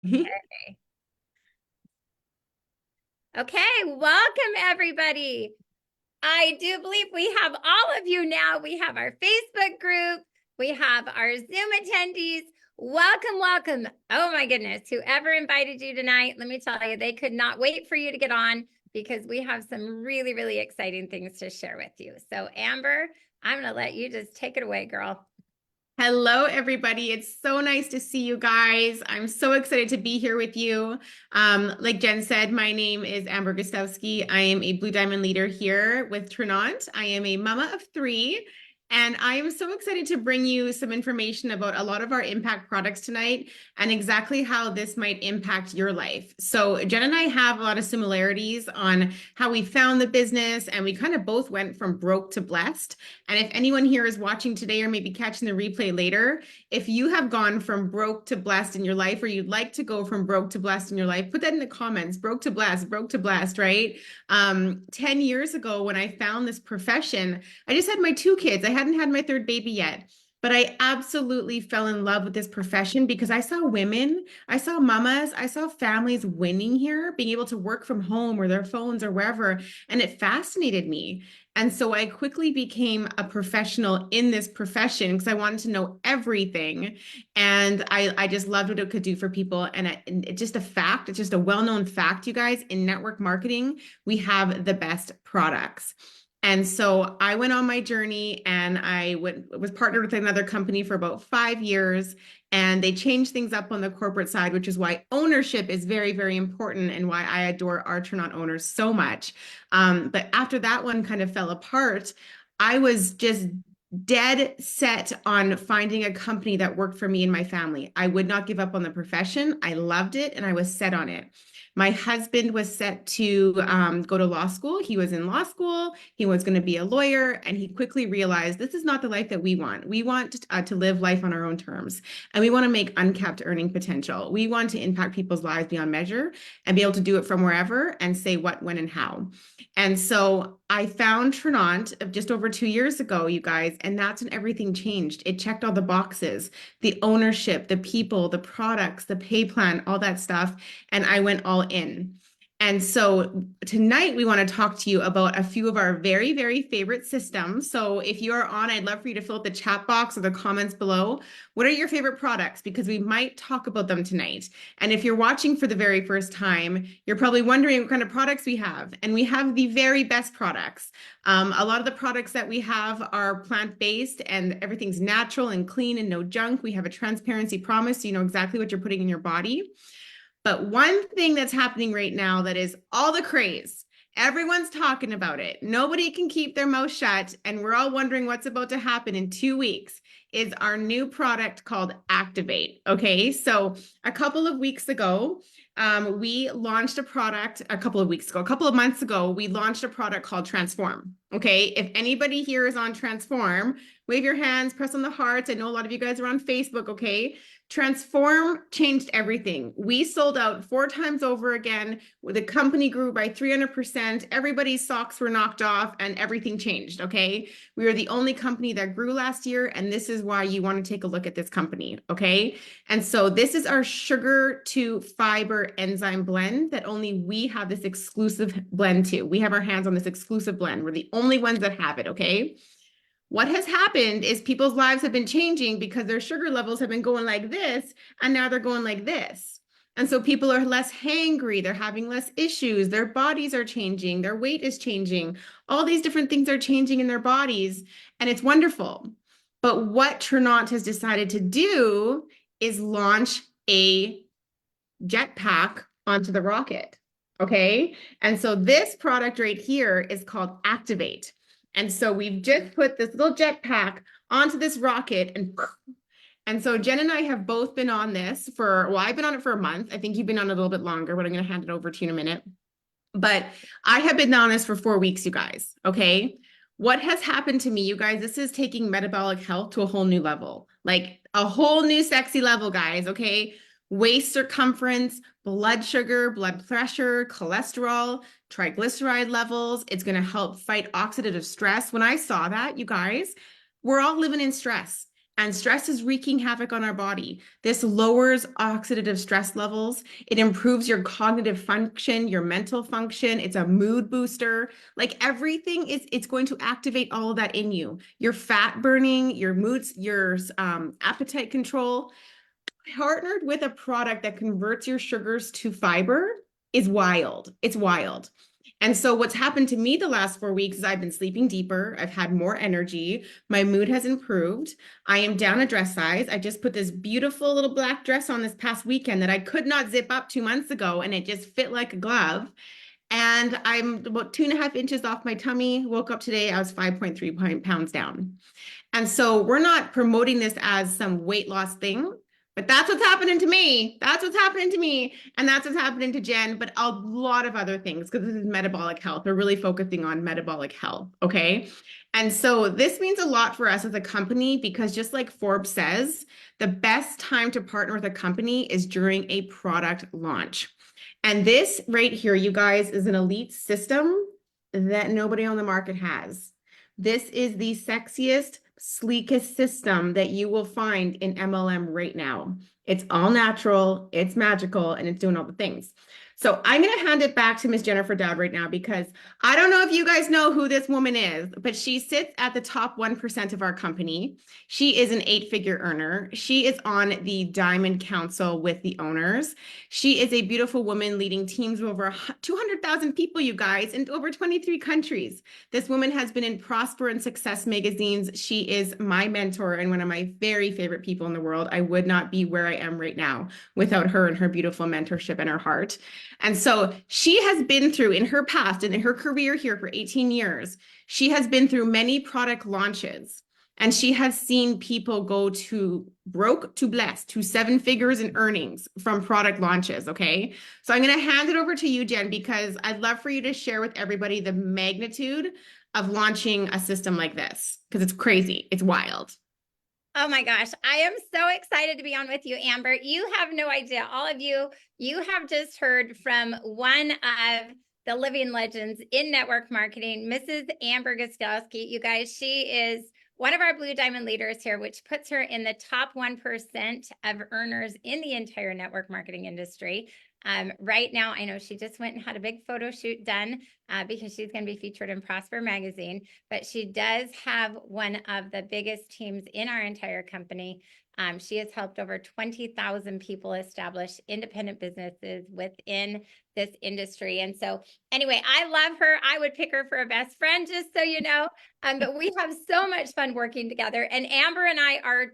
Okay. Okay, welcome everybody. I do believe we have all of you now. We have our Facebook group, we have our Zoom attendees. Welcome, welcome. Oh my goodness, whoever invited you tonight, let me tell you, they could not wait for you to get on because we have some really, really exciting things to share with you. So, Amber, I'm going to let you just take it away, girl. Hello, everybody. It's so nice to see you guys. I'm so excited to be here with you. Like Jen said, my name is Amber Gustowski. I am a Blue Diamond leader here with Trinant. I am a mama of three, and I am so excited to bring you some information about a lot of our impact products tonight and exactly how this might impact your life. So Jen and I have a lot of similarities on how we found the business, and we kind of both went from broke to blessed. And if anyone here is watching today or maybe catching the replay later, if you have gone from broke to blessed in your life, or you'd like to go from broke to blessed in your life, put that in the comments. Broke to blessed, right? 10 years ago, when I found this profession, I just had my two kids. I hadn't had my third baby yet. But I absolutely fell in love with this profession because I saw women, I saw mamas, I saw families winning here, being able to work from home or their phones or wherever. And it fascinated me. And so I quickly became a professional in this profession because I wanted to know everything. And I just loved what it could do for people. And it's just a fact, it's just a well-known fact, you guys, in network marketing, we have the best products. And so I went on my journey, and was partnered with another company for about 5 years. And they changed things up on the corporate side, which is why ownership is very, very important and why I adore our Turn owners so much. But after that one kind of fell apart, I was just dead set on finding a company that worked for me and my family. I would not give up on the profession. I loved it and I was set on it. My husband was set to go to law school. He was in law school. He was going to be a lawyer. And he quickly realized this is not the life that we want. We want to live life on our own terms. And we want to make uncapped earning potential. We want to impact people's lives beyond measure and be able to do it from wherever and say what, when, and how. And so I found Trinant just over 2 years ago, you guys, and that's when everything changed. It checked all the boxes, the ownership, the people, the products, the pay plan, all that stuff. And I went all in. And so tonight we want to talk to you about a few of our very, very favorite systems. So if you are on, I'd love for you to fill out the chat box or the comments below. What are your favorite products? Because we might talk about them tonight. And if you're watching for the very first time, you're probably wondering what kind of products we have. And we have the very best products. A lot of the products that we have are plant-based and everything's natural and clean and no junk. We have a transparency promise, so you know exactly what you're putting in your body. But one thing that's happening right now that is all the craze, everyone's talking about it. Nobody can keep their mouth shut, and we're all wondering what's about to happen in 2 weeks, is our new product called Activate. Okay, so a couple of weeks ago, we launched a product a couple of months ago, we launched a product called Transform. Okay, if anybody here is on Transform, wave your hands, press on the hearts. I know a lot of you guys are on Facebook, okay? Transform changed everything. We sold out 4 times over again. The company grew by 300%. Everybody's socks were knocked off and everything changed, okay? We were the only company that grew last year, and this is why you want to take a look at this company, okay? And so this is our sugar to fiber enzyme blend that only we have this exclusive blend to. We have our hands on this exclusive blend. We're the only ones that have it, okay? What has happened is people's lives have been changing because their sugar levels have been going like this, and now they're going like this. And so people are less hangry, they're having less issues, their bodies are changing, their weight is changing, all these different things are changing in their bodies, and it's wonderful. But what Trinant has decided to do is launch a jetpack onto the rocket. Okay. And so this product right here is called Activate. And so we've just put this little jetpack onto this rocket, and so Jen and I have both been on this for, well, I've been on it for a month. I think you've been on it a little bit longer, but I'm going to hand it over to you in a minute. But I have been on this for 4 weeks, you guys. Okay. What has happened to me, you guys, this is taking metabolic health to a whole new level, like a whole new sexy level, guys. Okay. Waist circumference, blood sugar, blood pressure, cholesterol, triglyceride levels. It's going to help fight oxidative stress. When I saw that, you guys, we're all living in stress. And stress is wreaking havoc on our body. This lowers oxidative stress levels. It improves your cognitive function, your mental function. It's a mood booster. Like everything is, it's going to activate all of that in you. Your fat burning, your moods, your appetite control. Partnered with a product that converts your sugars to fiber is wild. It's wild. And so what's happened to me the last 4 weeks is I've been sleeping deeper. I've had more energy. My mood has improved. I am down a dress size. I just put this beautiful little black dress on this past weekend that I could not zip up 2 months ago, and it just fit like a glove. And I'm about 2.5 inches off my tummy. Woke up today, I was 5.3 pounds down. And so we're not promoting this as some weight loss thing, but that's what's happening to me. That's what's happening to me. And that's what's happening to Jen, but a lot of other things, because this is metabolic health. We're really focusing on metabolic health. Okay. And so this means a lot for us as a company, because just like Forbes says, the best time to partner with a company is during a product launch. And this right here, you guys, is an elite system that nobody on the market has. This is the sexiest, sleekest system that you will find in MLM right now. It's all natural, it's magical, and it's doing all the things. So I'm going to hand it back to Miss Jennifer Dowd right now, because I don't know if you guys know who this woman is, but she sits at the top 1% of our company. She is an 8-figure earner. She is on the Diamond Council with the owners. She is a beautiful woman leading teams of over 200,000 people, you guys, in over 23 countries. This woman has been in Prosper and Success magazines. She is my mentor and one of my very favorite people in the world. I would not be where I am right now without her and her beautiful mentorship and her heart. And so she has been through, in her past and in her career here for 18 years, she has been through many product launches. And she has seen people go to broke to blessed to 7 figures in earnings from product launches. Okay. So I'm going to hand it over to you, Jen, because I'd love for you to share with everybody the magnitude of launching a system like this, because it's crazy. It's wild. Oh my gosh, I am so excited to be on with you, Amber. You have no idea. All of you, you have just heard from one of the living legends in network marketing, Mrs. Amber Gustowski. You guys, she is one of our Blue Diamond leaders here, which puts her in the top 1% of earners in the entire network marketing industry. Right now, I know she just went and had a big photo shoot done because she's going to be featured in Prosper magazine, but she does have one of the biggest teams in our entire company. She has helped over 20,000 people establish independent businesses within this industry. And so anyway, I love her. I would pick her for a best friend, just so you know. But we have so much fun working together. And Amber and I are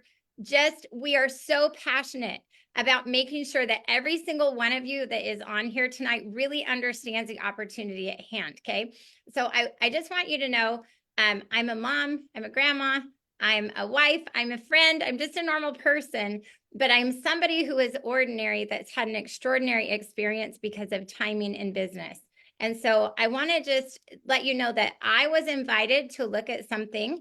we are so passionate about making sure that every single one of you that is on here tonight really understands the opportunity at hand. Okay. So I just want you to know, I'm a mom, I'm a grandma, I'm a wife, I'm a friend, I'm just a normal person, but I'm somebody who is ordinary that's had an extraordinary experience because of timing in business. And so I want to just let you know that I was invited to look at something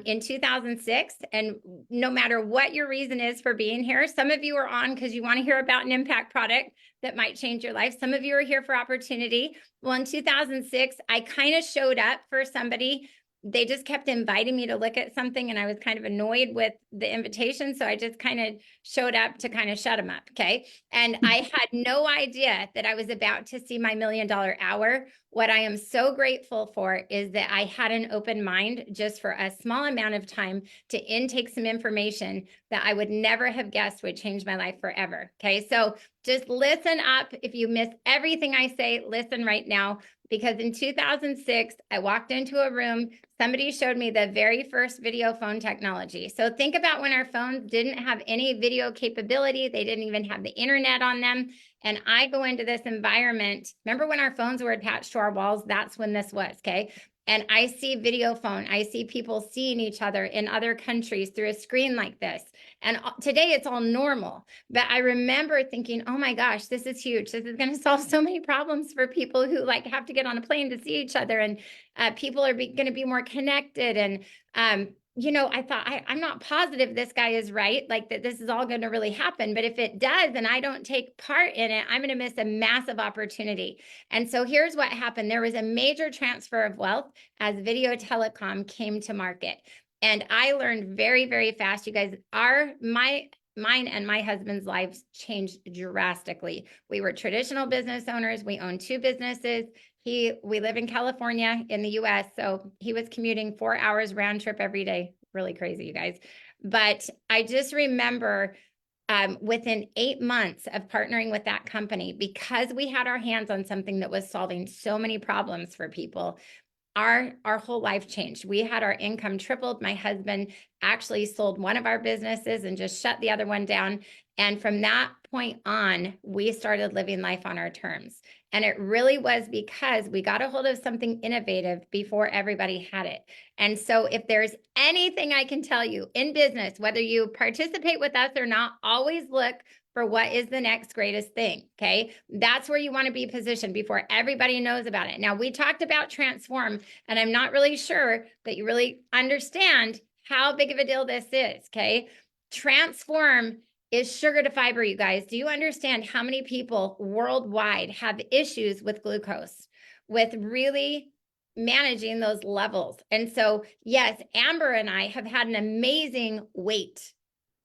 in 2006. And no matter what your reason is for being here, some of you are on because you want to hear about an impact product that might change your life. Some of you are here for opportunity. Well, in 2006, I kind of showed up for somebody. They just kept inviting me to look at something, and I was kind of annoyed with the invitation. So I just kind of showed up to kind of shut them up. Okay. And I had no idea that I was about to see my $1 million hour. What I am so grateful for is that I had an open mind just for a small amount of time to intake some information that I would never have guessed would change my life forever. Okay. So just listen up. If you miss everything I say, listen right now. Because in 2006, I walked into a room, somebody showed me the very first video phone technology. So think about when our phones didn't have any video capability. They didn't even have the internet on them. And I go into this environment. Remember when our phones were attached to our walls? That's when this was, okay? And I see video phone. I see people seeing each other in other countries through a screen like this. And today it's all normal. But I remember thinking, oh my gosh, this is huge. This is going to solve so many problems for people who like have to get on a plane to see each other. And people are going to be more connected. And, you know, I thought, I'm not positive this guy is right, like that this is all going to really happen. But if it does, and I don't take part in it, I'm going to miss a massive opportunity. And so here's what happened. There was a major transfer of wealth as video telecom came to market. And I learned very, very fast, you guys, mine and my husband's lives changed drastically. We were traditional business owners. We owned two businesses. We live in California in the US. So he was commuting 4 hours round trip every day. Really crazy, you guys. But I just remember within 8 months of partnering with that company, because we had our hands on something that was solving so many problems for people, our whole life changed. We had our income tripled. My husband actually sold one of our businesses and just shut the other one down. And from that point on, we started living life on our terms. And it really was because we got a hold of something innovative before everybody had it. And so if there's anything I can tell you in business, whether you participate with us or not, always look for what is the next greatest thing. Okay. That's where you want to be positioned before everybody knows about it. Now, we talked about transform, and I'm not really sure that you really understand how big of a deal this is. Okay. Transform is sugar to fiber, you guys. Do you understand how many people worldwide have issues with glucose, with really managing those levels? And so, yes, Amber and I have had an amazing weight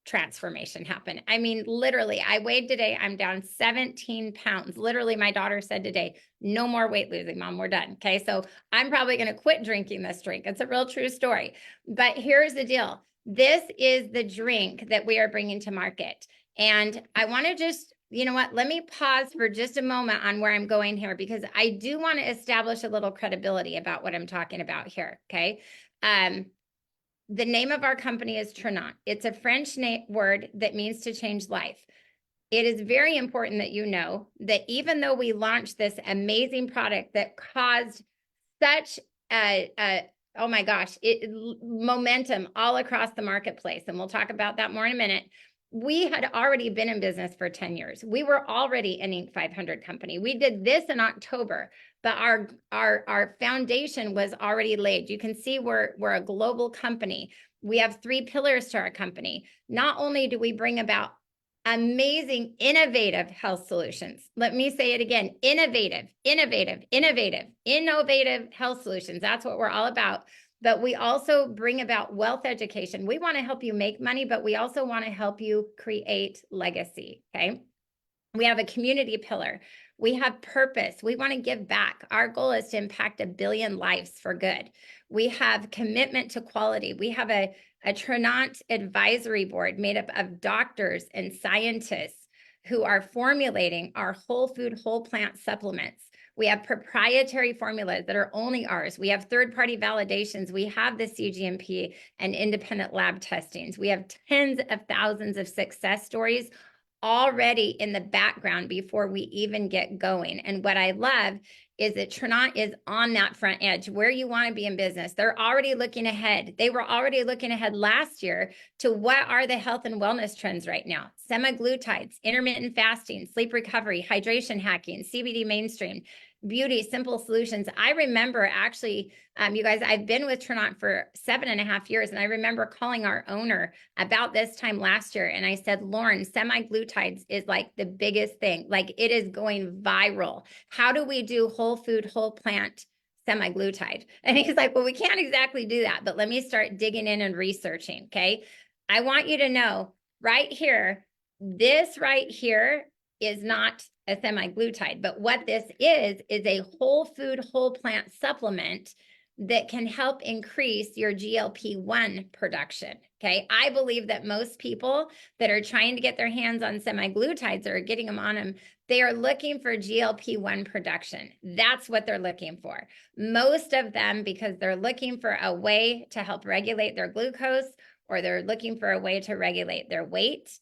transformation happen. I mean, literally, I weighed today, I'm down 17 pounds. Literally, my daughter said today, no more weight losing, Mom, we're done. Okay. So I'm probably going to quit drinking this drink. It's a real true story. But here's the deal. This is the drink that we are bringing to market. And I want to just, you know what, let me pause for just a moment on where I'm going here, because I do want to establish a little credibility about what I'm talking about here. Okay. The name of our company is Trinant. It's a French word that means to change life. It is very important that you know that even though we launched this amazing product that caused such oh my gosh, momentum all across the marketplace, and we'll talk about that more in a minute. We had already been in business for 10 years. We were already an Inc. 500 company. We did this in October, but our foundation was already laid. You can see we're a global company. We have 3 pillars to our company. Not only do we bring about amazing, innovative health solutions. Let me say it again, innovative health solutions. That's what we're all about. But we also bring about wealth education. We want to help you make money, but we also want to help you create legacy, okay? We have a community pillar. We have purpose. We want to give back. Our goal is to impact 1 billion lives for good. We have commitment to quality. We have a Trinant advisory board made up of doctors and scientists who are formulating our whole food, whole plant supplements. We have proprietary formulas that are only ours. We have third-party validations. We have the CGMP and independent lab testings. We have tens of thousands of success stories already in the background before we even get going. And what I love is that Trinant is on that front edge where you want to be in business. They're already looking ahead. They were already looking ahead last year to what are the health and wellness trends right now. Semaglutides, intermittent fasting, sleep recovery, hydration hacking, CBD mainstream, beauty, simple solutions. I remember actually, you guys, I've been with Trinant for 7.5 years, and I remember calling our owner about this time last year, and I said, Lauren, semaglutides is like the biggest thing. Like, it is going viral. How do we do whole food, whole plant semaglutide? And he's like, well, we can't exactly do that, but let me start digging in and researching, okay? I want you to know right here, this right here is not a semaglutide, but what this is a whole food, whole plant supplement that can help increase your GLP-1 production, okay? I believe that most people that are trying to get their hands on semaglutides or getting them on them, they are looking for GLP-1 production. That's what they're looking for. Most of them, because they're looking for a way to help regulate their glucose, or they're looking for a way to regulate their weight.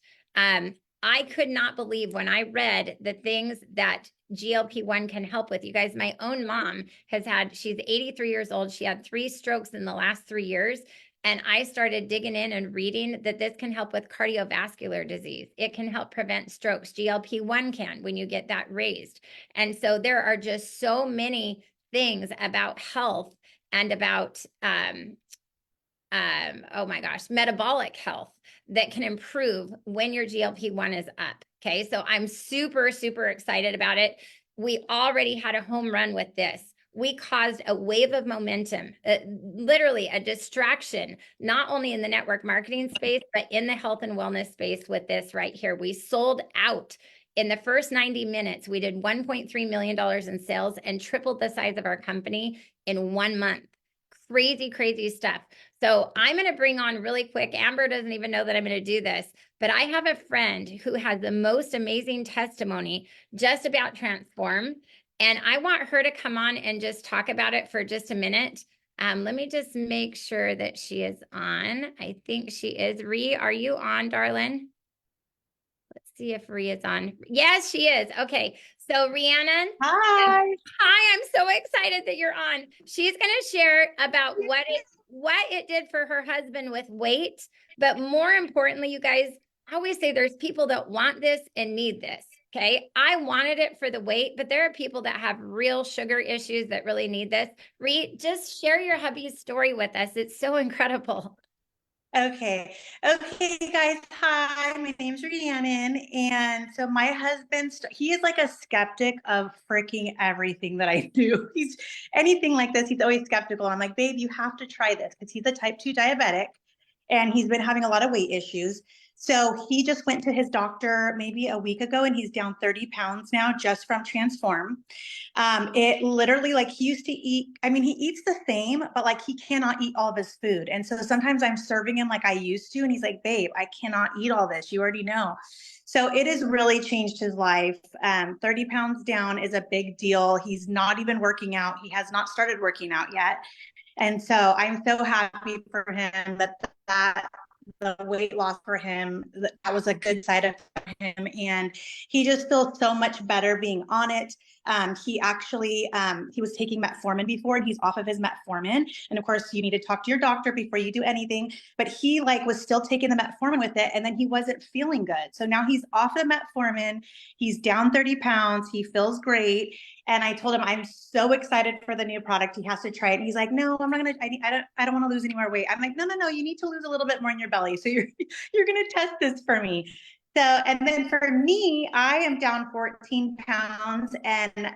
I could not believe when I read the things that GLP-1 can help with. You guys, my own mom she's 83 years old. She had 3 strokes in the last 3 years. And I started digging in and reading that this can help with cardiovascular disease. It can help prevent strokes. GLP-1 can, when you get that raised. And so there are just so many things about health and about, oh my gosh, metabolic health that can improve when your GLP-1 is up. Okay, so I'm super, super excited about it. We already had a home run with this. we caused a wave of momentum, literally a distraction, not only in the network marketing space, but in the health and wellness space with this right here. We sold out. In the first 90 minutes, we did $1.3 million in sales and tripled the size of our company in 1 month. Crazy, crazy stuff. So I'm going to bring on really quick. Amber doesn't even know that I'm going to do this, but I have a friend who has the most amazing testimony just about Transform. And I want her to come on and just talk about it for just a minute. Let me just make sure that she is on. I think she is. Ree, are you on, darling? Let's see if Ree is on. Yes, she is. Okay. So Rhiannon. Hi. Hi, I'm so excited that you're on. She's going to share about what it did for her husband with weight, but more importantly, you guys, I always say there's people that want this and need this. Okay. I wanted it for the weight, but there are people that have real sugar issues that really need this. Ree, just share your hubby's story with us. It's so incredible. Okay. Okay, guys. Hi, my name's Rhiannon. And so my husband, he is like a skeptic of freaking everything that I do. He's anything like this, he's always skeptical. I'm like, babe, you have to try this because he's a type 2 diabetic and he's been having a lot of weight issues. So he just went to his doctor maybe a week ago and he's down 30 pounds now just from Transform. It literally, like, he used to eat, I mean, he eats the same, but like he cannot eat all of his food. And so sometimes I'm serving him like I used to, and he's like, babe, I cannot eat all this. You already know. So it has really changed his life. 30 pounds down is a big deal. He's not even working out. He has not started working out yet. And so I'm so happy for him that the weight loss for him, that was a good side effect for him. And he just feels so much better being on it. He actually, he was taking metformin before and he's off of his metformin. And of course you need to talk to your doctor before you do anything, but he like was still taking the metformin with it. And then he wasn't feeling good. So now he's off the metformin. He's down 30 pounds. He feels great. And I told him, I'm so excited for the new product. He has to try it. And he's like, no, I'm not going to, I don't want to lose any more weight. I'm like, no, you need to lose a little bit more in your belly. So you're going to test this for me. So, and then for me, I am down 14 pounds and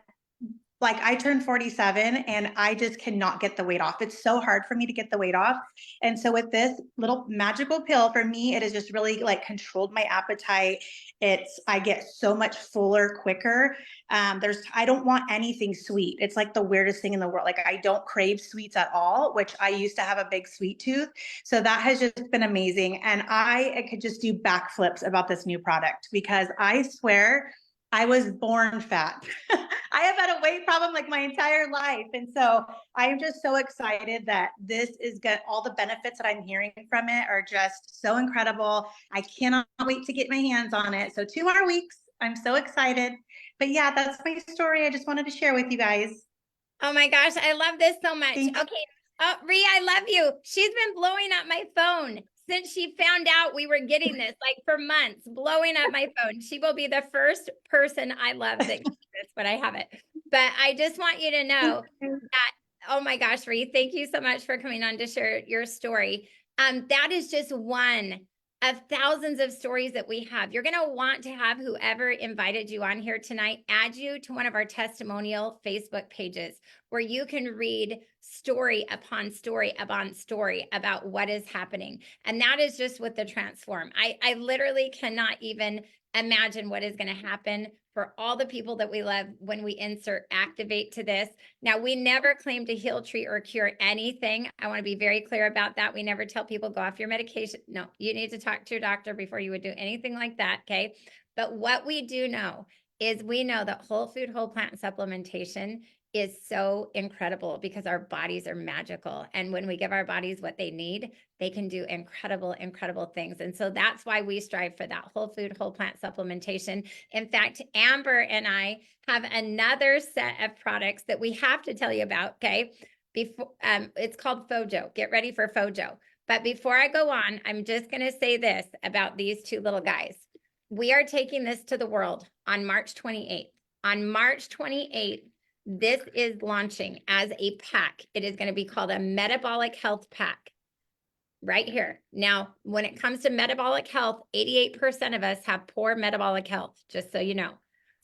like I turned 47 and I just cannot get the weight off. It's so hard for me to get the weight off. And so with this little magical pill, for me, it has just really like controlled my appetite. I get so much fuller quicker. I don't want anything sweet. It's like the weirdest thing in the world. Like I don't crave sweets at all, which I used to have a big sweet tooth. So that has just been amazing. And I could just do backflips about this new product because I swear I was born fat. I have had a weight problem like my entire life. And so I am just so excited that this is good. All the benefits that I'm hearing from it are just so incredible. I cannot wait to get my hands on it. So 2 more weeks. I'm so excited. But yeah, that's my story. I just wanted to share with you guys. Oh my gosh, I love this so much. Thank you. Okay. Oh, Rhea, I love you. She's been blowing up my phone since she found out we were getting this, like for months, blowing up my phone. She will be the first person I love that gets this when I have it. But I just want you to know that, oh my gosh, Rhea, thank you so much for coming on to share your story. That is just one of thousands of stories that we have. You're going to want to have whoever invited you on here tonight add you to one of our testimonial Facebook pages where you can read story upon story upon story about what is happening. And that is just with the Transform. I literally cannot even imagine what is going to happen for all the people that we love when we insert activate to this. Now, we never claim to heal, treat, or cure anything. I want to be very clear about that. We never tell people go off your medication. No, you need to talk to your doctor before you would do anything like that. Okay. But what we do know is we know that whole food, whole plant supplementation is so incredible because our bodies are magical. And when we give our bodies what they need, they can do incredible, incredible things. And so that's why we strive for that whole food, whole plant supplementation. In fact, Amber and I have another set of products that we have to tell you about. Okay. Before it's called Fojo. Get ready for Fojo. But before I go on, I'm just going to say this about these two little guys. We are taking this to the world on March 28th. On March 28th, this is launching as a pack. It is going to be called a metabolic health pack right here. Now, when it comes to metabolic health, 88% of us have poor metabolic health, just so you know.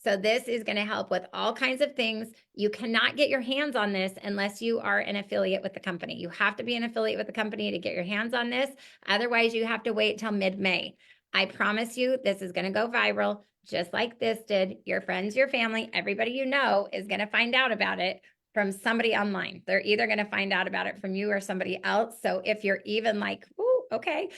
So this is going to help with all kinds of things. You cannot get your hands on this unless you are an affiliate with the company. You have to be an affiliate with the company to get your hands on this. Otherwise, you have to wait till mid-May. I promise you, this is going to go viral just like this did. Your friends, your family, everybody you know is going to find out about it from somebody online. They're either going to find out about it from you or somebody else. So if you're even like, ooh, okay,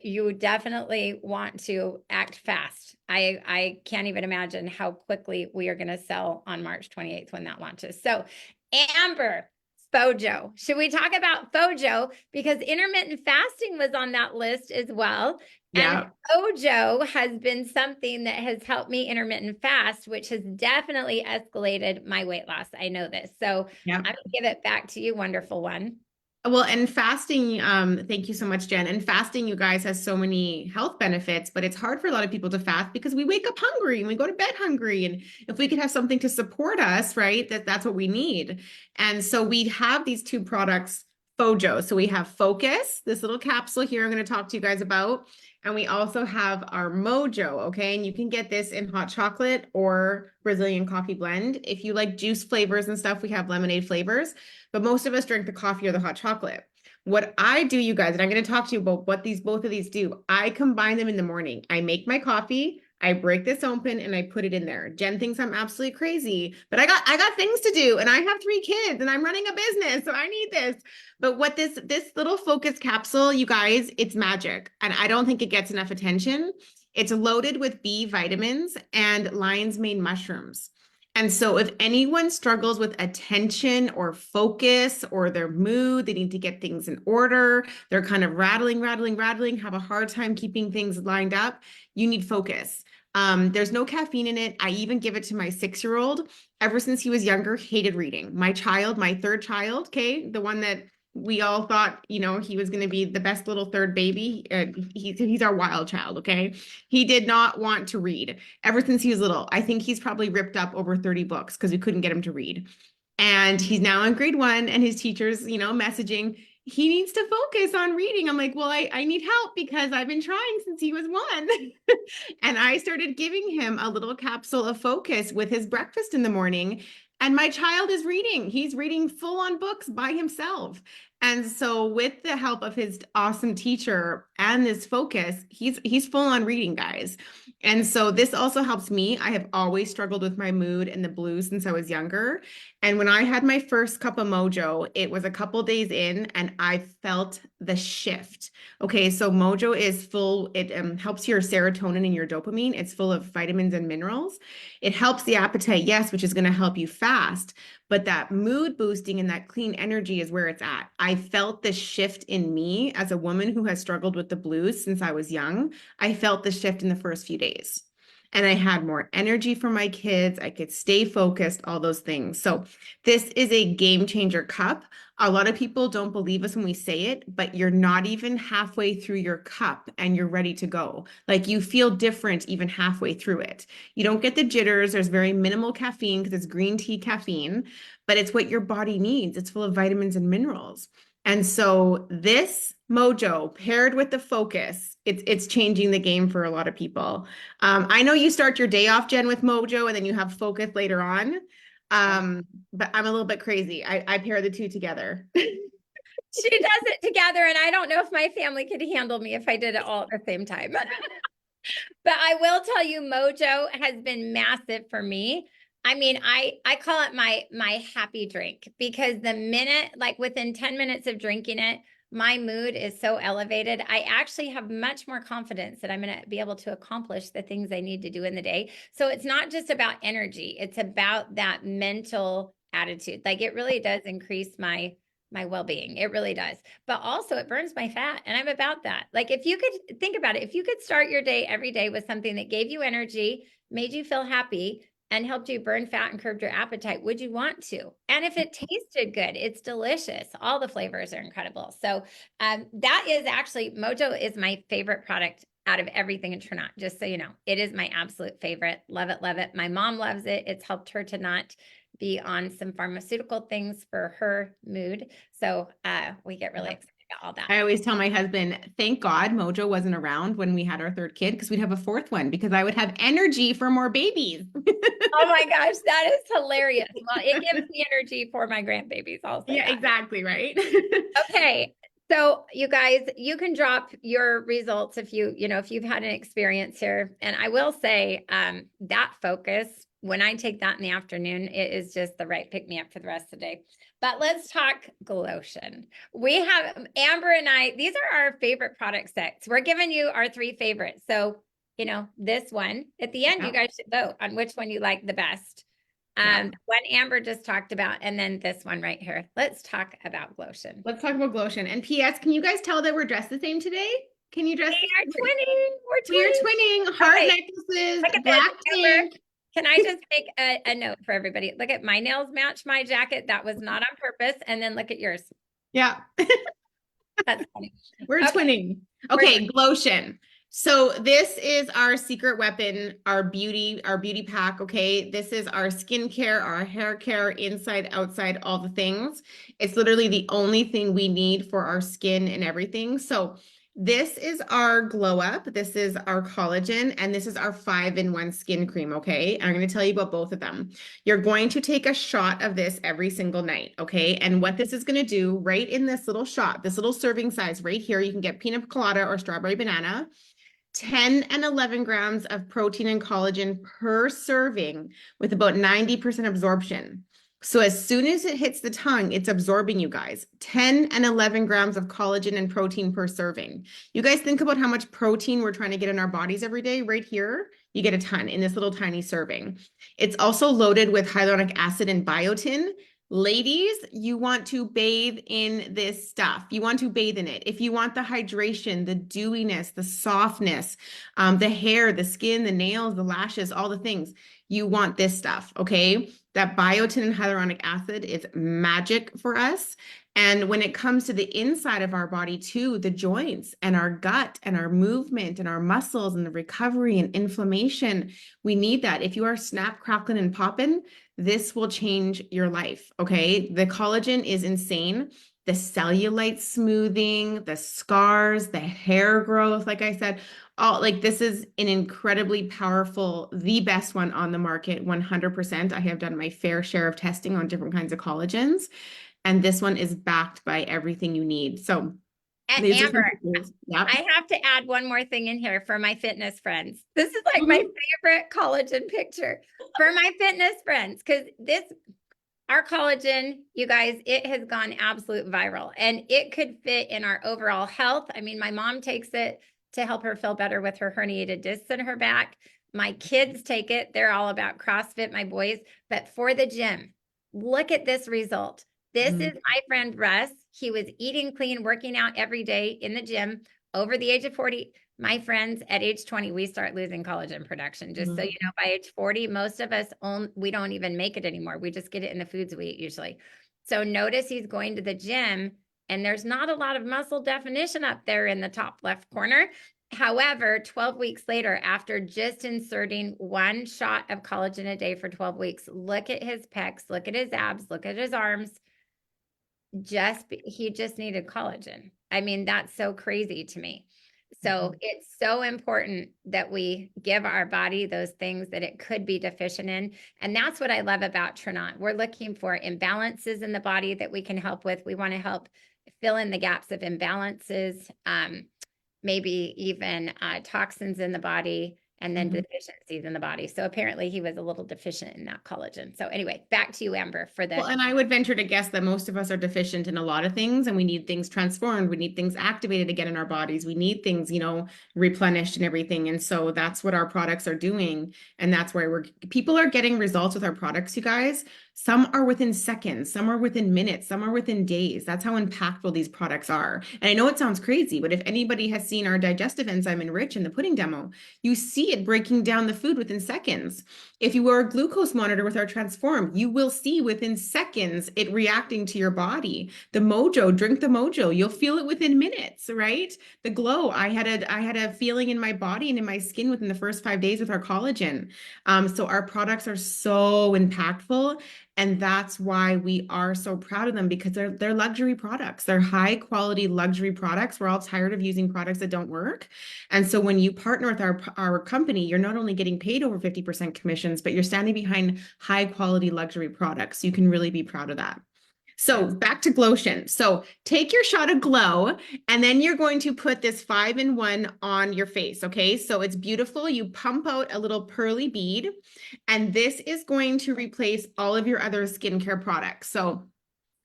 you definitely want to act fast. I can't even imagine how quickly we are going to sell on March 28th when that launches. So Amber, Fojo. Should we talk about Fojo? Because intermittent fasting was on that list as well. Yeah. And Fojo has been something that has helped me intermittent fast, which has definitely escalated my weight loss. I know this. So Yeah. I'm going to give it back to you, wonderful one. Well, and fasting, thank you so much, Jen. And fasting, you guys, has so many health benefits, but it's hard for a lot of people to fast because we wake up hungry and we go to bed hungry. And if we could have something to support us, right, that's what we need. And so we have these two products, Fojo. So we have Focus, this little capsule here I'm going to talk to you guys about. And we also have our Mojo, okay? And you can get this in hot chocolate or Brazilian coffee blend. If you like juice flavors and stuff, we have lemonade flavors. But most of us drink the coffee or the hot chocolate. What I do, you guys, and I'm going to talk to you about what both of these do. I combine them in the morning. I make my coffee, I break this open, and I put it in there. Jen thinks I'm absolutely crazy, but I got things to do, and I have 3 kids, and I'm running a business, so I need this. But what this little Focus capsule, you guys, it's magic, and I don't think it gets enough attention. It's loaded with B vitamins and lion's mane mushrooms. And so if anyone struggles with attention or focus or their mood, they need to get things in order, they're kind of rattling, have a hard time keeping things lined up, you need Focus. There's no caffeine in it. I even give it to my 6-year-old. Ever since he was younger, hated reading. My child, my 3rd child, okay, the one that we all thought, you know, he was going to be the best little 3rd baby. He's our wild child, okay? He did not want to read ever since he was little. I think he's probably ripped up over 30 books because we couldn't get him to read. And he's now in grade 1 and his teacher's, you know, messaging, he needs to focus on reading. I'm like, well, I need help because I've been trying since he was 1. And I started giving him a little capsule of Focus with his breakfast in the morning. And my child is reading. He's reading full on books by himself. And so with the help of his awesome teacher and this Focus, he's full on reading, guys. And so this also helps me. I have always struggled with my mood and the blues since I was younger. And when I had my first cup of Mojo, it was a couple days in and I felt the shift. Okay, so Mojo is full, it helps your serotonin and your dopamine. It's full of vitamins and minerals. It helps the appetite, yes, which is going to help you fast. But that mood boosting and that clean energy is where it's at. I felt the shift in me as a woman who has struggled with the blues since I was young. I felt the shift in the first few days. And I had more energy for my kids. I could stay focused, all those things. So this is a game changer cup. A lot of people don't believe us when we say it, but you're not even halfway through your cup and you're ready to go. Like you feel different even halfway through it. You don't get the jitters. There's very minimal caffeine because it's green tea caffeine, but it's what your body needs. It's full of vitamins and minerals. And so this Mojo paired with the Focus, it's changing the game for a lot of people. I know you start your day off, Jen, with Mojo, and then you have Focus later on. But I'm a little bit crazy. I pair the two together. She does it together, and I don't know if my family could handle me if I did it all at the same time. But I will tell you, Mojo has been massive for me. I mean, I call it my happy drink because the minute, like within 10 minutes of drinking it, my mood is so elevated. I actually have much more confidence that I'm going to be able to accomplish the things I need to do in the day. So it's not just about energy. It's about that mental attitude. Like it really does increase my well-being. It really does. But also it burns my fat. And I'm about that. Like if you could think about it, if you could start your day every day with something that gave you energy, made you feel happy, and helped you burn fat and curbed your appetite, would you want to? And if it tasted good, it's delicious. All the flavors are incredible. So that is actually, Mojo is my favorite product out of everything in Trinot, just so you know. It is my absolute favorite. Love it, love it. My mom loves it. It's helped her to not be on some pharmaceutical things for her mood. So we get really excited all that. I always tell my husband, thank God Mojo wasn't around when we had our third kid because we'd have a fourth one because I would have energy for more babies. Oh my gosh, that is hilarious. Well, it gives me energy for my grandbabies. I'll say Yeah, that. exactly, right? Okay. So you guys, you can drop your results if if you've had an experience here. And I will say, that focus, when I take that in the afternoon, it is just the right pick me up for the rest of the day. But let's talk Glotion. We have Amber and I, these are our favorite product sets. We're giving you our 3 favorites. So, this one at the end, you guys should vote on which one you like the best. What Amber just talked about, and then this one right here. Let's talk about Glotion. Let's talk about Glotion. And P.S., can you guys tell that we're dressed the same today? Can you dress? We are twinning. We are twinning. Heart Okay. necklaces, Look at black this, Amber. tank. Can I just make a note for everybody? Look at my nails match my jacket. That was not on purpose. And then look at yours. Yeah. That's funny. We're Okay. twinning. Okay, Glotion. So this is our secret weapon, our beauty pack, okay? This is our skincare, our hair care, inside, outside, all the things. It's literally the only thing we need for our skin and everything. So this is our glow up, this is our collagen, and this is our 5-in-1 skin cream, okay? I'm going to tell you about both of them. You're going to take a shot of this every single night, okay? And what this is going to do right in this little shot, this little serving size right here, you can get pina colada or strawberry banana, 10 and 11 grams of protein and collagen per serving with about 90% absorption. So as soon as it hits the tongue, it's absorbing, you guys. 10 and 11 grams of collagen and protein per serving. You guys think about how much protein we're trying to get in our bodies every day. Right here, you get a ton in this little tiny serving. It's also loaded with hyaluronic acid and biotin. Ladies, you want to bathe in this stuff. You want to bathe in it. If you want the hydration, the dewiness, the softness, the hair, the skin, the nails, the lashes, all the things, you want this stuff, okay? That biotin and hyaluronic acid is magic for us. And when it comes to the inside of our body too, the joints and our gut and our movement and our muscles and the recovery and inflammation, we need that. If you are snap, crackling, and popping, this will change your life, okay? The collagen is insane. The cellulite smoothing, the scars, the hair growth, like I said, all like this is an incredibly powerful, the best one on the market, 100%. I have done my fair share of testing on different kinds of collagens, and this one is backed by everything you need. So And Amber, I have to add one more thing in here for my fitness friends. This is like my favorite collagen picture for my fitness friends, because our collagen, you guys, it has gone absolute viral, and it could fit in our overall health. I mean, my mom takes it to help her feel better with her herniated discs in her back. My kids take it. They're all about CrossFit, my boys. But for the gym, look at this result. This is my friend Russ. He was eating clean, working out every day in the gym over the age of 40. My friends, at age 20, we start losing collagen production. Just so you know, by age 40, most of us, we don't even make it anymore. We just get it in the foods we eat usually. So notice he's going to the gym, and there's not a lot of muscle definition up there in the top left corner. However, 12 weeks later, after just inserting 1 shot of collagen a day for 12 weeks, look at his pecs, look at his abs, look at his arms. He just needed collagen. I mean, that's so crazy to me. So it's so important that we give our body those things that it could be deficient in. And that's what I love about Trinont. We're looking for imbalances in the body that we can help with. We want to help fill in the gaps of imbalances, maybe even toxins in the body, and then deficiencies in the body. So apparently he was a little deficient in that collagen. So anyway, back to you, Amber, for the... Well, and I would venture to guess that most of us are deficient in a lot of things, and we need things transformed. We need things activated again in our bodies. We need things, replenished and everything. And so that's what our products are doing. And that's where people are getting results with our products, you guys. Some are within seconds, some are within minutes, some are within days. That's how impactful these products are. And I know it sounds crazy, but if anybody has seen our digestive enzyme Enrich in the pudding demo, you see it breaking down the food within seconds. If you wear a glucose monitor with our Transform, you will see within seconds it reacting to your body. The Mojo, drink the Mojo, you'll feel it within minutes, right? The glow, I had a feeling in my body and in my skin within the first 5 days with our collagen. So our products are so impactful. And that's why we are so proud of them, because they're luxury products. They're high quality luxury products. We're all tired of using products that don't work. And so when you partner with our company, you're not only getting paid over 50% commissions, but you're standing behind high quality luxury products. You can really be proud of that. So back to Glotion. So take your shot of Glow, and then you're going to put this 5-in-1 on your face. Okay, so it's beautiful. You pump out a little pearly bead, and this is going to replace all of your other skincare products. So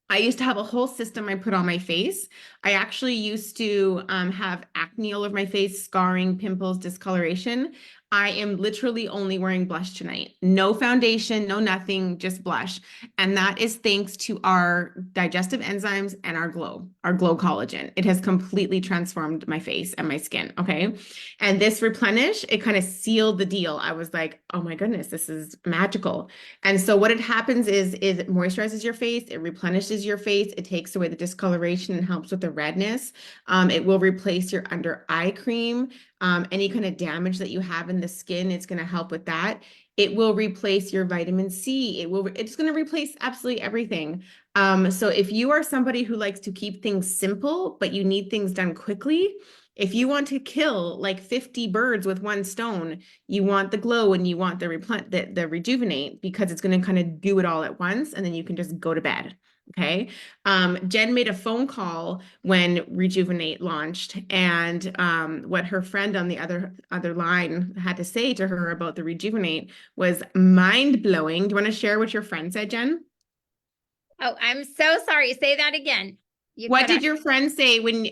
I used to have a whole system I put on my face. I actually used to have acne all over my face, scarring, pimples, discoloration. I am literally only wearing blush tonight. No foundation, no nothing, just blush. And that is thanks to our digestive enzymes and our Glow collagen. It has completely transformed my face and my skin, okay? And this Replenish, it kind of sealed the deal. I was like, oh my goodness, this is magical. And so what it happens is it moisturizes your face, it replenishes your face, it takes away the discoloration and helps with the redness. It will replace your under eye cream. Any kind of damage that you have in the skin, it's going to help with that. It will replace your vitamin C. It's going to replace absolutely everything. So if you are somebody who likes to keep things simple, but you need things done quickly, if you want to kill like 50 birds with one stone, you want the Glow and you want the Rejuvenate, because it's going to kind of do it all at once, and then you can just go to bed. Okay. Jen made a phone call when Rejuvenate launched, and what her friend on the other line had to say to her about the Rejuvenate was mind blowing. Do you want to share what your friend said, Jen? Oh, I'm so sorry. Say that again. What did your friend say when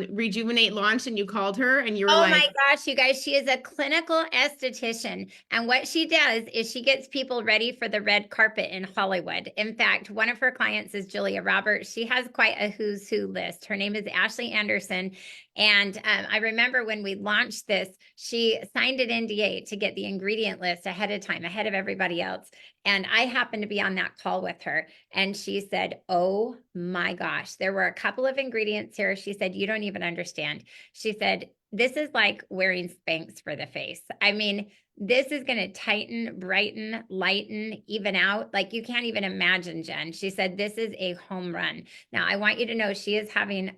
Rejuvenate launched and you called her and you were Oh like, my gosh, you guys, she is a clinical esthetician. And what she does is she gets people ready for the red carpet in Hollywood. In fact, one of her clients is Julia Roberts. She has quite a who's who list. Her name is Ashley Anderson. And I remember when we launched this, she signed an NDA to get the ingredient list ahead of time, ahead of everybody else. And I happened to be on that call with her. And she said, oh my gosh, there were a couple of ingredients here. She said, you don't even understand. She said, this is like wearing Spanx for the face. I mean, this is going to tighten, brighten, lighten, even out. Like you can't even imagine, Jen. She said, this is a home run. Now, I want you to know she is having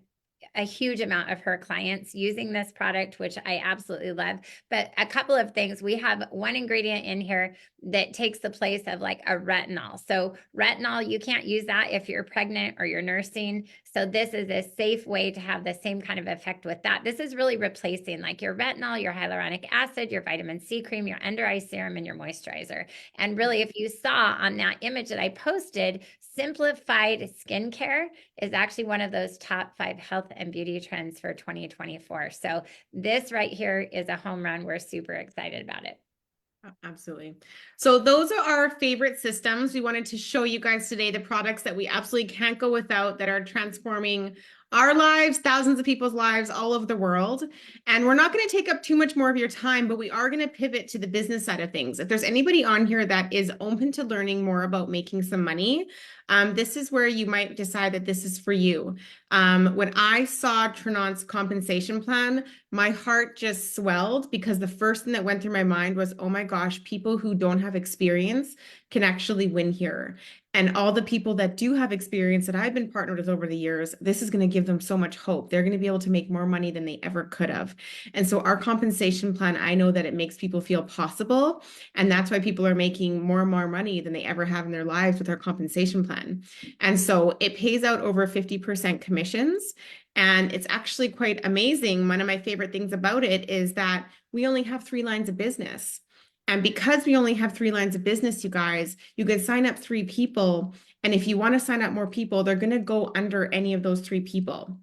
a huge amount of her clients using this product, which I absolutely love. But a couple of things, we have one ingredient in here that takes the place of like a retinol. So retinol, you can't use that if you're pregnant or you're nursing. So this is a safe way to have the same kind of effect with that. This is really replacing like your retinol, your hyaluronic acid, your vitamin C cream, your under eye serum, and your moisturizer. And really, if you saw on that image that I posted, simplified skincare is actually one of those top 5 health and beauty trends for 2024. So this right here is a home run. We're super excited about it. Absolutely. So those are our favorite systems. We wanted to show you guys today the products that we absolutely can't go without, that are transforming our lives, thousands of people's lives all over the world. And we're not going to take up too much more of your time, but we are going to pivot to the business side of things. If there's anybody on here that is open to learning more about making some money, this is where you might decide that this is for you. When I saw Trinant's compensation plan, my heart just swelled, because the first thing that went through my mind was, oh my gosh, people who don't have experience can actually win here. And all the people that do have experience that I've been partnered with over the years, this is going to give them so much hope. They're going to be able to make more money than they ever could have. And so our compensation plan, I know that it makes people feel possible. And that's why people are making more and more money than they ever have in their lives with our compensation plan. And so it pays out over 50% commissions. And it's actually quite amazing. One of my favorite things about it is that we only have 3 lines of business. And because we only have 3 lines of business, you guys, you can sign up 3 people. And if you want to sign up more people, they're going to go under any of those 3 people.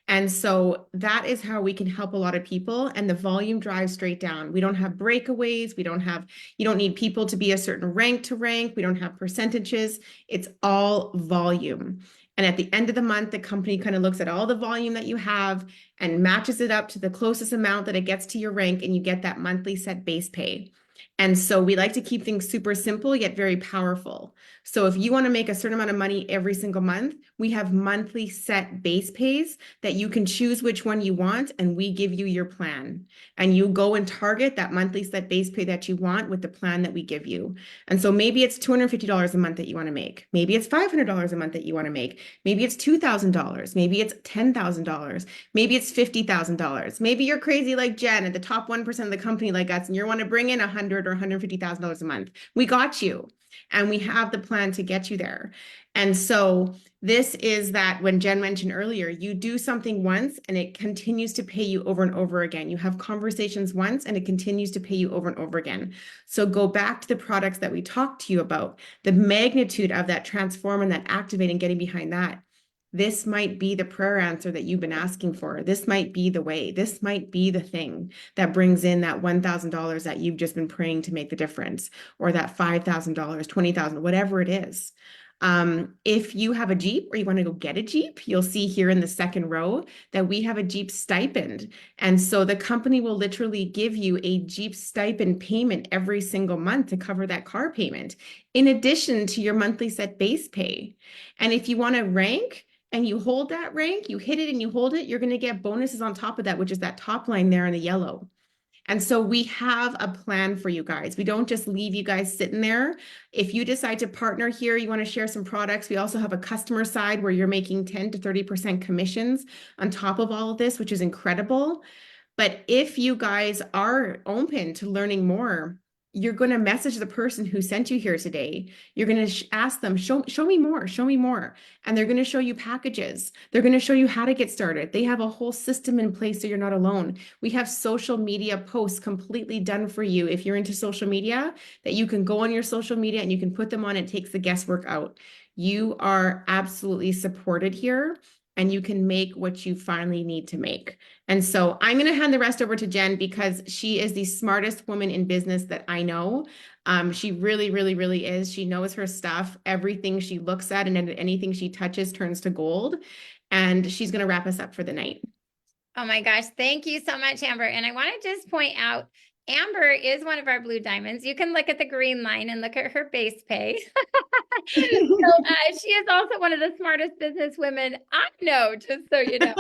And so that is how we can help a lot of people. And the volume drives straight down. We don't have breakaways. You don't need people to be a certain rank to rank. We don't have percentages. It's all volume. And at the end of the month, the company kind of looks at all the volume that you have and matches it up to the closest amount that it gets to your rank. And you get that monthly set base pay. And so we like to keep things super simple, yet very powerful. So if you want to make a certain amount of money every single month, we have monthly set base pays that you can choose which one you want, and we give you your plan. And you go and target that monthly set base pay that you want with the plan that we give you. And so maybe it's $250 a month that you want to make. Maybe it's $500 a month that you want to make. Maybe it's $2,000. Maybe it's $10,000. Maybe it's $50,000. Maybe you're crazy like Jen at the top 1% of the company like us, and you want to bring in $100,000 or $150,000 a month. We got you. And we have the plan to get you there. And so this is that when Jen mentioned earlier, you do something once and it continues to pay you over and over again. You have conversations once and it continues to pay you over and over again. So go back to the products that we talked to you about, the magnitude of that transform and that activate and getting behind that. This might be the prayer answer that you've been asking for. This might be the way. This might be the thing that brings in that $1,000 that you've just been praying to make the difference, or that $5,000, $20,000, whatever it is. If you have a Jeep or you want to go get a Jeep, you'll see here in the second row that we have a Jeep stipend. And so the company will literally give you a Jeep stipend payment every single month to cover that car payment, in addition to your monthly set base pay. And if you want to rank, and you hold that rank, you hit it and you hold it, you're going to get bonuses on top of that, which is that top line there in the yellow. And so we have a plan for you guys. We don't just leave you guys sitting there. If you decide to partner here, you want to share some products, we also have a customer side where you're making 10 to 30% commissions on top of all of this, which is incredible. But if you guys are open to learning more, you're going to message the person who sent you here today. You're going to ask them, show me more, show me more. And they're going to show you packages. They're going to show you how to get started. They have a whole system in place so you're not alone. We have social media posts completely done for you. If you're into social media, that you can go on your social media and you can put them on. It takes the guesswork out. You are absolutely supported here, and you can make what you finally need to make. And so I'm going to hand the rest over to Jen because she is the smartest woman in business that I know. She really, really, really is. She knows her stuff. Everything she looks at and anything she touches turns to gold. And she's going to wrap us up for the night. Oh my gosh. Thank you so much, Amber. And I want to just point out, Amber is one of our blue diamonds. You can look at the green line and look at her base pay. So she is also one of the smartest business women I know, just so you know.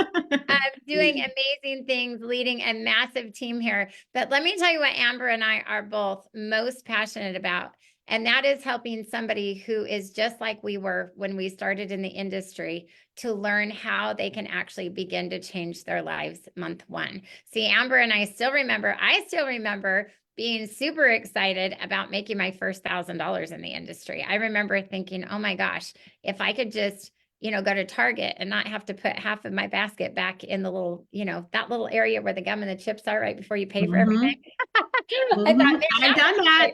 Doing amazing things, leading a massive team here. But let me tell you what Amber and I are both most passionate about. And that is helping somebody who is just like we were when we started in the industry to learn how they can actually begin to change their lives month one. See, Amber and I still remember being super excited about making my first $1,000 in the industry. I remember thinking, oh my gosh, if I could just, go to Target and not have to put half of my basket back in the little, that little area where the gum and the chips are right before you pay for everything. I thought, I've done that.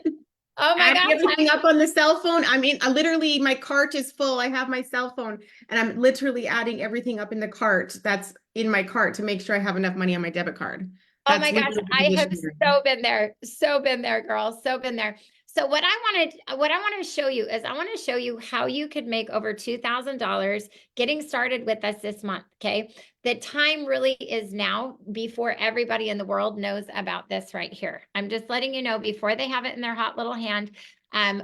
Oh my gosh. Everything up on the cell phone. I mean, literally my cart is full. I have my cell phone and I'm literally adding everything up in the cart that's in my cart to make sure I have enough money on my debit card. Oh my gosh, I have so been there, girl, so been there. So what I want to show you is I want to show you how you could make over $2,000 getting started with us this month, okay? The time really is now before everybody in the world knows about this right here. I'm just letting you know before they have it in their hot little hand.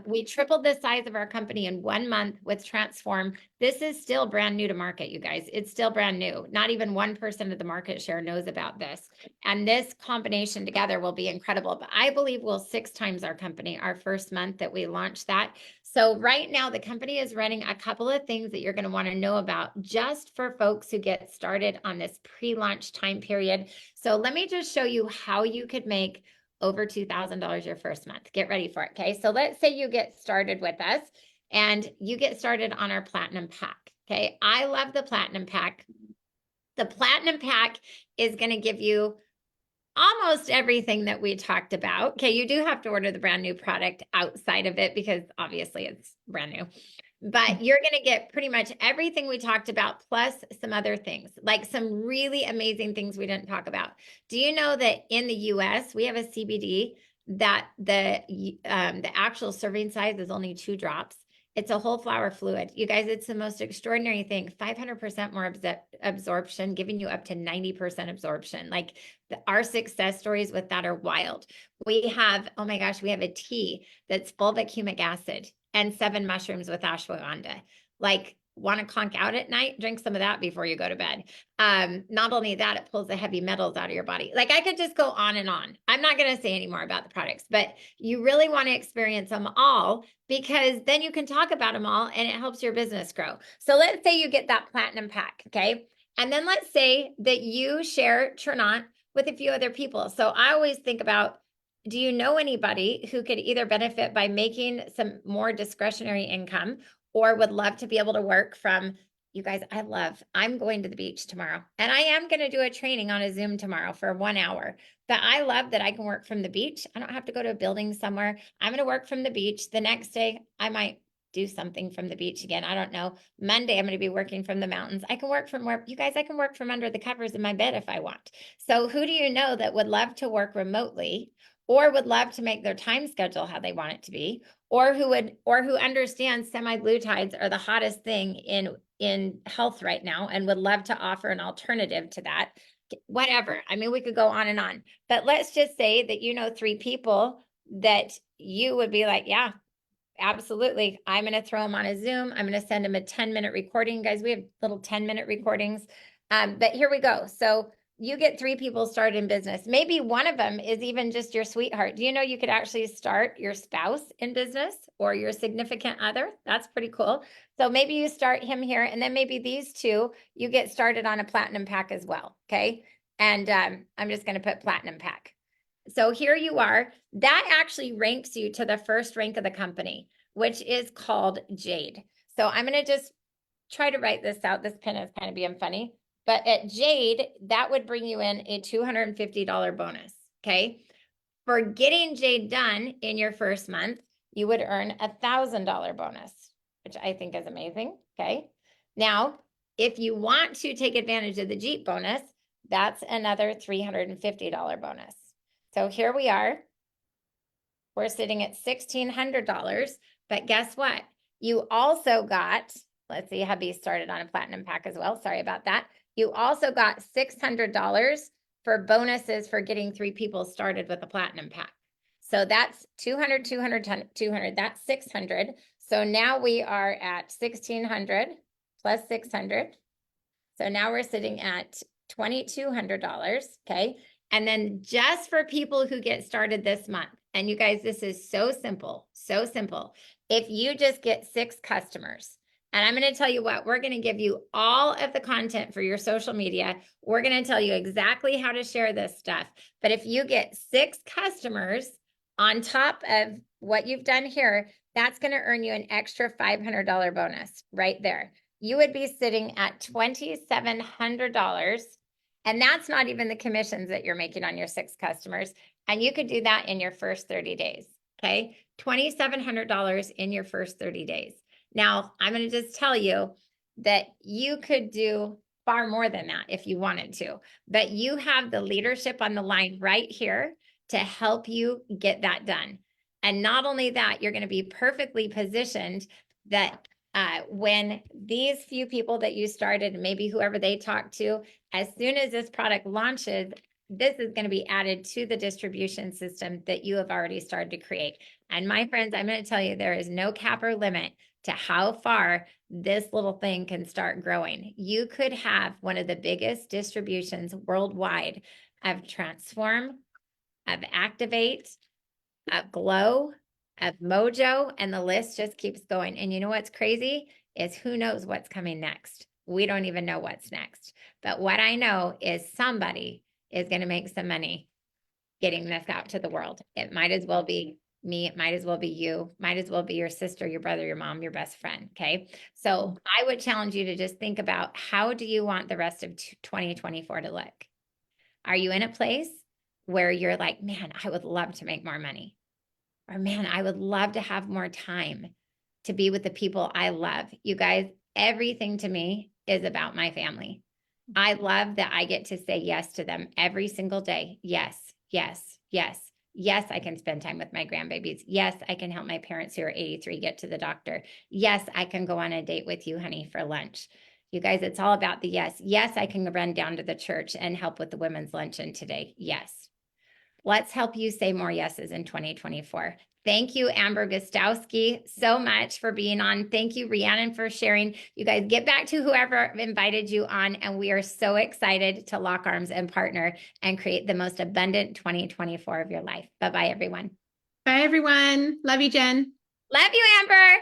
We tripled the size of our company in 1 month with Transform. This is still brand new to market, you guys. It's still brand new. Not even 1% of the market share knows about this. And this combination together will be incredible. But I believe we'll 6 times our company, our first month that we launched that. So right now, the company is running a couple of things that you're going to want to know about just for folks who get started on this pre-launch time period. So let me just show you how you could make over $2,000 your first month. Get ready for it, okay? So let's say you get started with us and you get started on our Platinum Pack, okay? I love the Platinum Pack. The Platinum Pack is going to give you almost everything that we talked about. Okay, you do have to order the brand new product outside of it because obviously it's brand new. But you're going to get pretty much everything we talked about, plus some other things, like some really amazing things we didn't talk about. Do you know that in the US, we have a CBD that the actual serving size is only 2 drops. It's a whole flower fluid. You guys, it's the most extraordinary thing. 500% more absorption, giving you up to 90% absorption. Like our success stories with that are wild. We have, oh my gosh, we have a tea that's fulvic humic acid and 7 mushrooms with ashwagandha. Like, want to conk out at night? Drink some of that before you go to bed. Not only that, it pulls the heavy metals out of your body. Like, I could just go on and on. I'm not going to say any more about the products, but you really want to experience them all, because then you can talk about them all and it helps your business grow. So let's say you get that platinum pack, okay? And then let's say that you share Trinant with a few other people. So I always think about, do you know anybody who could either benefit by making some more discretionary income, or would love to be able to work from, you guys, I'm going to the beach tomorrow, and I am going to do a training on a Zoom tomorrow for 1 hour. But I love that I can work from the beach. I don't have to go to a building somewhere. I'm going to work from the beach. The next day, I might do something from the beach again. I don't know. Monday, I'm going to be working from the mountains. I can work from where, you guys, I can work from under the covers in my bed if I want. So who do you know that would love to work remotely, or would love to make their time schedule how they want it to be, or who understands semi-glutides are the hottest thing in health right now and would love to offer an alternative to that? Whatever. I mean, we could go on and on, but let's just say that you know 3 people that you would be like, yeah, absolutely. I'm going to throw them on a Zoom. I'm going to send them a 10-minute recording. Guys, we have little 10-minute recordings. But here we go. So you get 3 people started in business. Maybe one of them is even just your sweetheart. Do you know you could actually start your spouse in business or your significant other? That's pretty cool. So maybe you start him here, and then maybe these 2, you get started on a platinum pack as well. Okay. And I'm just going to put platinum pack. So here you are. That actually ranks you to the first rank of the company, which is called Jade. So I'm going to just try to write this out. This pen is kind of being funny. But at Jade, that would bring you in a $250 bonus, okay? For getting Jade done in your first month, you would earn a $1,000 bonus, which I think is amazing, okay? Now, if you want to take advantage of the Jeep bonus, that's another $350 bonus. So here we are. We're sitting at $1,600, but guess what? You also got, let's see, hubby started on a platinum pack as well. Sorry about that. You also got $600 for bonuses for getting 3 people started with a platinum pack. So that's 200, 200, 200, that's 600. So now we are at 1,600 plus 600. So now we're sitting at $2,200, okay? And then just for people who get started this month, and you guys, this is so simple, so simple. If you just get 6 customers, and I'm going to tell you what, we're going to give you all of the content for your social media. We're going to tell you exactly how to share this stuff. But if you get 6 customers on top of what you've done here, that's going to earn you an extra $500 bonus right there. You would be sitting at $2,700. And that's not even the commissions that you're making on your 6 customers. And you could do that in your first 30 days. Okay. $2,700 in your first 30 days. Now, I'm going to just tell you that you could do far more than that if you wanted to, but you have the leadership on the line right here to help you get that done. And not only that, you're going to be perfectly positioned that when these few people that you started, maybe whoever they talk to, as soon as this product launches, this is going to be added to the distribution system that you have already started to create. And my friends, I'm going to tell you, there is no cap or limit to how far this little thing can start growing. You could have one of the biggest distributions worldwide of Transform, of Activate, of Glow, of Mojo, and the list just keeps going. And you know what's crazy is who knows what's coming next. We don't even know what's next. But what I know is somebody is going to make some money getting this out to the world. It might as well be me. It might as well be you. Might as well be your sister, your brother, your mom, your best friend. Okay. So I would challenge you to just think about, how do you want the rest of 2024 to look? Are you in a place where you're like, man, I would love to make more money? Or man, I would love to have more time to be with the people I love. You guys, everything to me is about my family. I love that I get to say yes to them every single day. Yes, yes, yes, Yes, I can spend time with my grandbabies. Yes, I can help my parents who are 83 get to the doctor. Yes, I can go on a date with you, honey, for lunch. You guys, it's all about the yes. Yes, I can run down to the church and help with the women's luncheon today. Yes. Let's help you say more yeses in 2024. Thank you, Amber Gustowski, so much for being on. Thank you, Rhiannon, for sharing. You guys get back to whoever invited you on, and we are so excited to lock arms and partner and create the most abundant 2024 of your life. Bye-bye, everyone. Bye, everyone. Love you, Jen. Love you, Amber.